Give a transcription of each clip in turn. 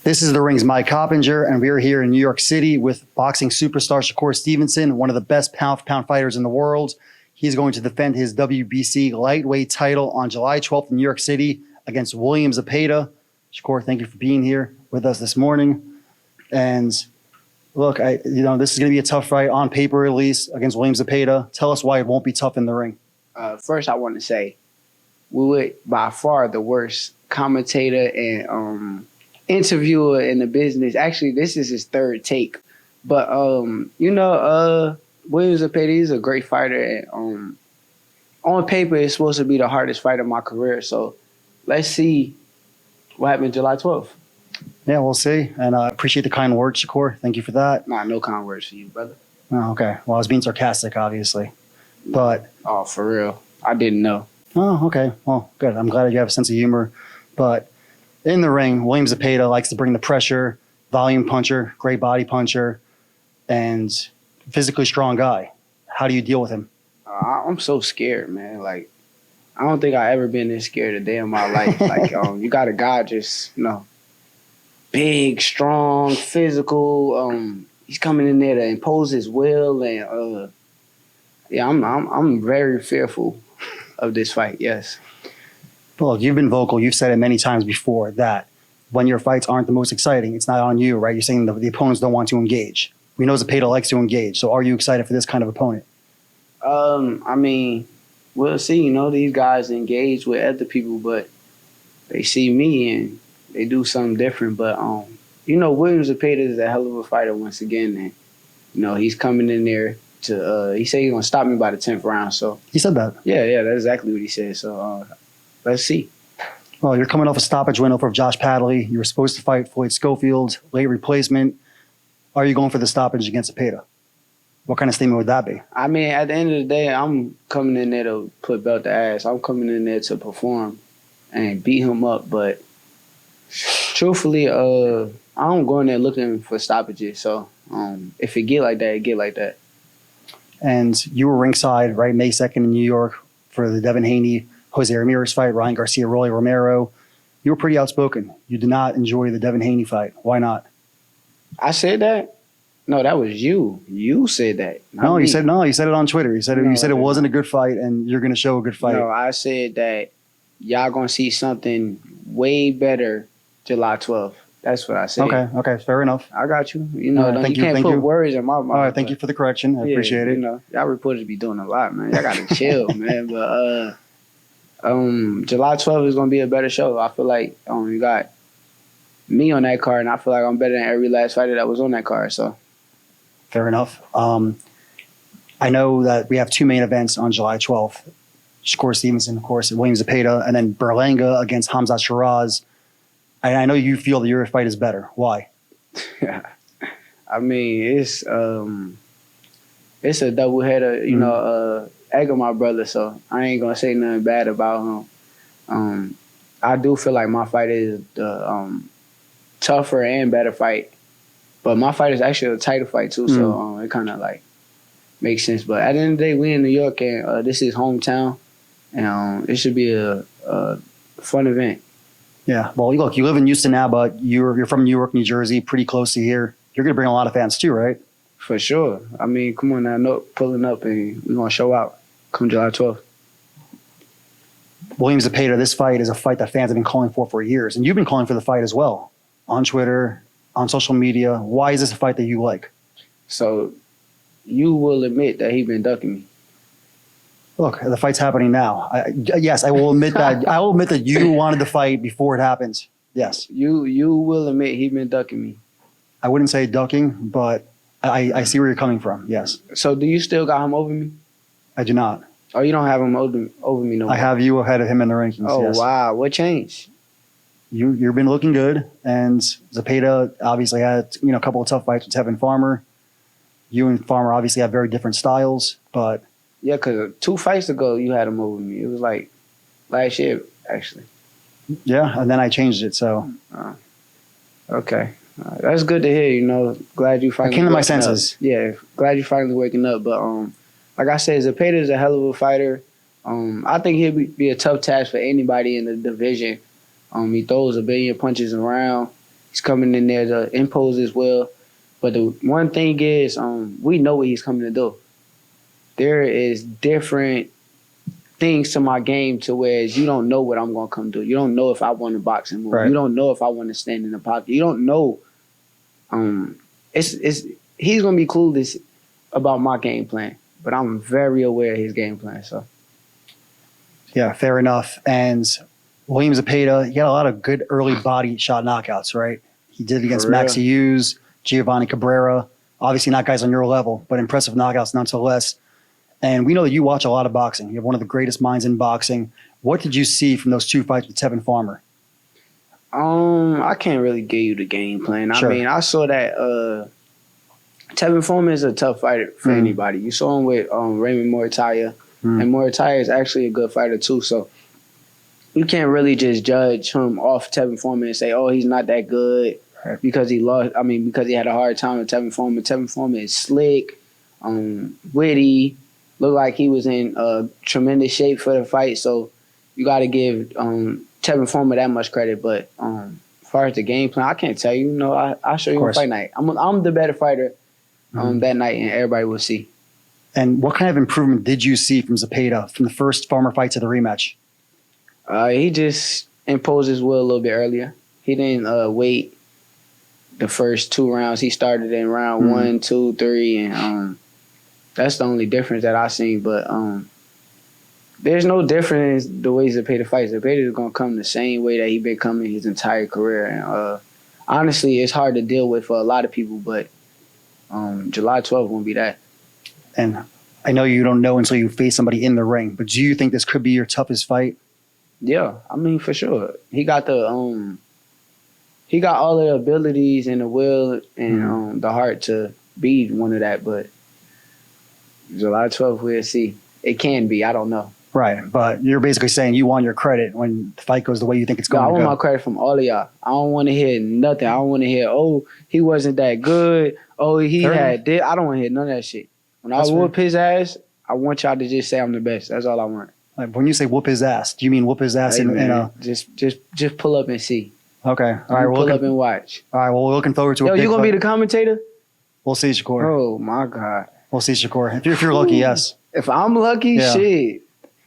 This is the Ring's Mike Coppinger, and we are here in New York City with boxing superstar Shakur Stevenson, one of the best pound-for-pound fighters in the world. He's going to defend his WBC lightweight title on July 12th in New York City against William Zepeda. Shakur, thank you for being here with us this morning. And look, this is going to be a tough fight on paper, at least, against William Zepeda. Tell us why it won't be tough in the ring. First, I want to say we were by far the worst commentator and interviewer in the business. Actually, this is his third take. But, William Zepeda is a great fighter. And on paper, it's supposed to be the hardest fight of my career. So let's see what happens July 12th. Yeah, we'll see. And I appreciate the kind words, Shakur. Thank you for that. Nah, no kind words for you, brother. Oh, okay. Well, I was being sarcastic, obviously. But oh, for real. I didn't know. Oh, okay. Well, good. I'm glad you have a sense of humor. But in the ring, William Zepeda likes to bring the pressure, volume puncher, great body puncher, and physically strong guy. How do you deal with him? I'm so scared, man. Like, I don't think I ever been this scared a day in my life. Like, you got a guy just, big, strong, physical. He's coming in there to impose his will, and I'm very fearful of this fight. Yes. Well, you've been vocal. You've said it many times before that when your fights aren't the most exciting, it's not on you, right? You're saying the opponents don't want to engage. We know Zepeda likes to engage. So are you excited for this kind of opponent? I mean, we'll see. These guys engage with other people, but they see me and they do something different. But, William Zepeda is a hell of a fighter once again. And, he's coming in there to, he said he's going to stop me by the 10th round. So he said that? Yeah, that's exactly what he said. So let's see. Well, you're coming off a stoppage win over Josh Padley. You were supposed to fight Floyd Schofield, late replacement. Are you going for the stoppage against Zepeda? What kind of statement would that be? I mean, at the end of the day, I'm coming in there to put belt to ass. I'm coming in there to perform and beat him up. But truthfully, I don't go in there looking for stoppages. So if it get like that, it get like that. And you were ringside, right, May 2nd in New York for the Devin Haney, Jose Ramirez fight, Ryan Garcia, Rolly Romero. You were pretty outspoken. You did not enjoy the Devin Haney fight. Why not? I said that? No, that was you. You said that. No, you said it on Twitter. You said it wasn't a good fight and you're going to show a good fight. No, I said that y'all going to see something way better July 12th. That's what I said. Okay, fair enough. I got you. You can't put words in my mouth. All right, thank you for the correction. I appreciate it. Y'all reporters be doing a lot, man. Y'all got to chill, man. But July 12th is going to be a better show. I feel like you got me on that card, and I feel like I'm better than every last fighter that was on that card. So, fair enough. I know that we have two main events on July 12th. Shakur Stevenson, of course, and William Zepeda, and then Berlanga against Hamzat Sheeraz. I know you feel that your fight is better. Why? I mean, it's a doubleheader. Edgar, my brother, so I ain't gonna say nothing bad about him. I do feel like my fight is the tougher and better fight, but my fight is actually a tighter fight too. So it kind of like makes sense. But at the end of the day, we in New York, and this is hometown, and it should be a fun event. Yeah. Well, look, you live in Houston now, but you're from New York, New Jersey, pretty close to here. You're gonna bring a lot of fans too, right? For sure. I mean, come on now, pulling up, and we're gonna show out come July 12th. William Zepeda, this fight is a fight that fans have been calling for years, and you've been calling for the fight as well on Twitter, on social media. Why is this a fight that you like? So you will admit that he's been ducking me. Look, the fight's happening now. Yes, I will admit that. I will admit that you wanted the fight before it happens. Yes. You will admit he's been ducking me. I wouldn't say ducking, but I see where you're coming from. Yes. So do you still got him over me? I do not. Oh, you don't have him over me no more? I have you ahead of him in the rankings. Oh, yes. Wow. What changed? You've been looking good, and Zepeda obviously had a couple of tough fights with Tevin Farmer. You and Farmer obviously have very different styles, but yeah, because 2 fights ago you had him over me. It was like last year, actually. Yeah, and then I changed it. So okay, that's good to hear. Glad you finally. I came to my senses. Yeah, glad you finally waking up. But like I said, Zepeda is a hell of a fighter. I think he'll be a tough task for anybody in the division. He throws a billion punches around. He's coming in there to impose his will. But the one thing is, we know what he's coming to do. There is different things to my game to where you don't know what I'm going to come do. You don't know if I want to boxing move. Right. You don't know if I want to stand in the pocket. You don't know. He's going to be clueless about my game plan, but I'm very aware of his game plan. So, yeah, fair enough. And William Zepeda, he had a lot of good early body shot knockouts, right? He did it against Maxi Hughes, Giovanni Cabrera. Obviously not guys on your level, but impressive knockouts nonetheless. And we know that you watch a lot of boxing. You have one of the greatest minds in boxing. What did you see from those 2 fights with Tevin Farmer? I can't really give you the game plan. Sure. I mean, I saw that Tevin Farmer is a tough fighter for anybody. You saw him with Raymond Moritaya, and Moritaya is actually a good fighter too. So you can't really just judge him off Tevin Farmer and say, oh, he's not that good because he lost. I mean, because he had a hard time with Tevin Farmer. Tevin Farmer is slick, witty. Looked like he was in tremendous shape for the fight, so you got to give Tevin Farmer that much credit. But as far as the game plan, I can't tell you. You know, I'll show you on fight night. I'm the better fighter that night, and everybody will see. And what kind of improvement did you see from Zepeda from the first Farmer fight to the rematch? He just imposed his will a little bit earlier. He didn't wait the first 2 rounds. He started in round 1, 2, 3, and that's the only difference that I seen. But there's no difference in the way Zepeda fights. Zepeda is going to come the same way that he's been coming his entire career. And honestly, it's hard to deal with for a lot of people, but July 12th won't be that. And I know you don't know until you face somebody in the ring, but do you think this could be your toughest fight? Yeah, I mean, for sure. He got the he got all the abilities and the will and the heart to be one of that, but July 12th, we'll see. It can be. I don't know. Right. But you're basically saying you want your credit when the fight goes the way you think it's going to go. I want my credit from all of y'all. I don't want to hear nothing. I don't want to hear, oh, he wasn't that good. Oh, he had this. I don't want to hear none of that shit. When I whoop his ass, I want y'all to just say I'm the best. That's all I want. Like, when you say whoop his ass, do you mean whoop his ass in a... Just pull up and see. Okay. All right. Pull up and watch. All right. Well, we're looking forward to it. Yo, you going to be the commentator? We'll see, Shakur. Oh, my God. We'll see, Shakur. If you're lucky, yes. If I'm lucky, shit.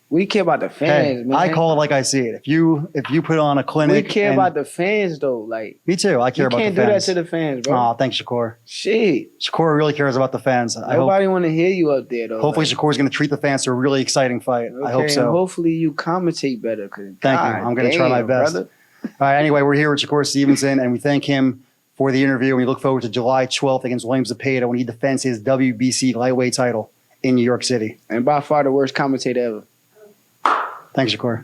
We care about the fans, man. I call it like I see it. If you put on a clinic, we care about the fans, though. Like, me too. I care about the fans. You can't do that to the fans, bro. Oh, thanks, Shakur. Shit. Shakur really cares about the fans. Nobody want to hear you up there, though. Hopefully, Shakur's going to treat the fans to a really exciting fight. Okay, I hope so. And hopefully, you commentate better. Thank you. I'm going to try my best. Brother. All right. Anyway, we're here with Shakur Stevenson, and we thank him for the interview. And we look forward to July 12th against William Zepeda when he defends his WBC lightweight title in New York City. And by far the worst commentator ever. Thanks, Shakur.